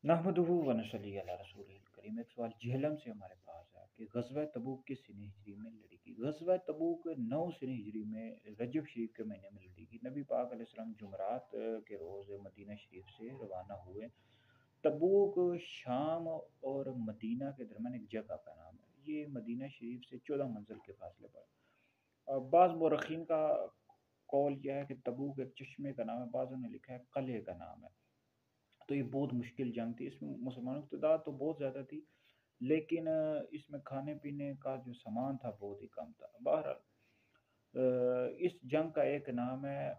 نحمدہ و نصلی علی رسول کریم۔ ایک سوال جہلم سے ہمارے پاس ہے کہ غزوہ تبوک کس سنہ ہجری میں لڑی گئی؟ غزوہ تبوک 9 سنہ ہجری میں رجب شریف کے مہینے میں لڑی گئی۔ نبی پاک علیہ السلام جمعرات کے روز مدینہ شریف سے روانہ ہوئے۔ تبوک شام اور مدینہ کے درمیان ایک جگہ کا نام ہے، یہ مدینہ شریف سے 14 منزل کے فاصلے پر۔ بعض مورخین کا قول یہ ہے کہ تبوک ایک چشمے کا نام ہے، بعضوں نے لکھا ہے قلعے کا نام ہے۔ تو یہ بہت مشکل جنگ تھی، اس میں مسلمانوں کی تعداد تو بہت زیادہ تھی، لیکن اس میں کھانے پینے کا جو سامان تھا بہت ہی کم تھا۔ بہرحال اس جنگ کا ایک نام ہے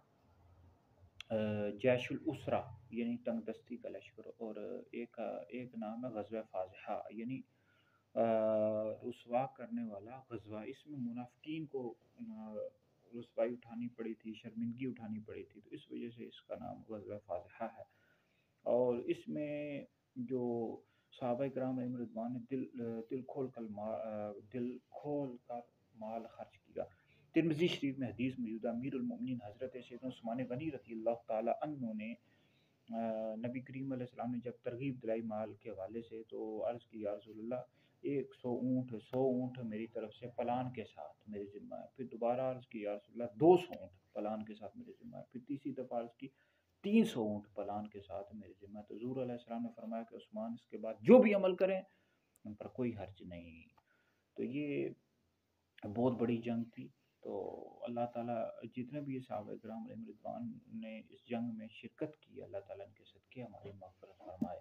جیش الاسرا یعنی تنگ دستی کا لشکر، اور ایک نام ہے غزوہ فاضحہ یعنی رسوا کرنے والا غزوہ۔ اس میں منافقین کو رسوائی اٹھانی پڑی تھی، شرمندگی اٹھانی پڑی تھی، تو اس وجہ سے اس کا نام غزوہ فاضحہ ہے۔ اور اس میں جو صحابہ کرام علیہ رضوان نے دل کھول کر مال خرچ کیا۔ ترمذی شریف میں حدیث موجود ہے، امیر المؤمنین حضرت سیدنا عثمان غنی رضی اللہ تعالی عنہ نے نبی کریم علیہ السلام نے جب ترغیب دلائی مال کے حوالے سے، تو عرض کی یا رسول اللہ 100 اونٹ میری طرف سے پلان کے ساتھ میرے ذمہ ہے۔ پھر دوبارہ عرض کی یا رسول اللہ 200 اونٹ پلان کے ساتھ میرے ذمہ ہے۔ پھر تیسری دفعہ عرض کی 300 اونٹ پلان کے ساتھ میرے ذمہ ہے۔ تو حضور علیہ السلام نے فرمایا کہ عثمان اس کے بعد جو بھی عمل کریں ان پر کوئی حرج نہیں۔ تو یہ بہت بڑی جنگ تھی۔ تو اللہ تعالیٰ جتنے بھی صحابہ کرام علیہ رضوان نے اس جنگ میں شرکت کی، اللہ تعالیٰ ان کے صدقے ہماری مغفرت فرمائے۔